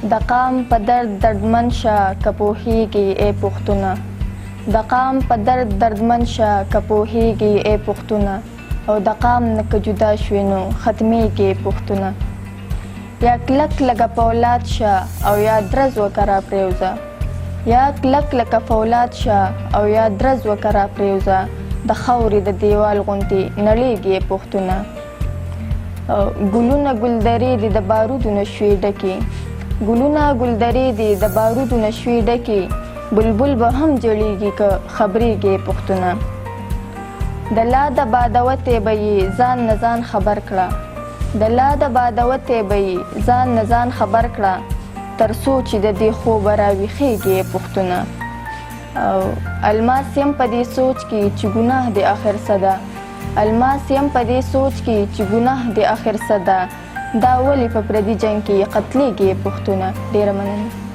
د قام په درد دردمن شه که پوهیږي ای پښتونه، د قام په درد دردمن شه که پوهیږي ای پښتونه، او د قام نه که جدا شوې نو ختمیږي پښتونه. یا کلک لکه فولاد شه او یا درز وکه را پرېوځه، یا کلک لکه فولاد شه او یا درز وکه را پرېوځه، د خاورې د دیوال غوندې نړیږي پښتونه. ګلونه ګلدرې دي د بارودونه شوې ډکې، ګلونه ګلدرې دي د بارودونه شوې ډکې، بلبل به هم جړیږي که خبرېږي پښتونه. د لا د بادوتې به یې ځان نه ځان خبر کړه، د لا د بادوتې به یې ځان نه ځان خبر کړه، تر څو چې د دې خوبه راویښېږي پښتونه. او الماس یم په دې سوچ کې چې ګناه د آخر څه ده، الماس یم په دې سوچ کې چې ګناه د آخر څه ده، دا ولې په پردي جنګ کې قتلېږي پښتونه. ډېره مننه.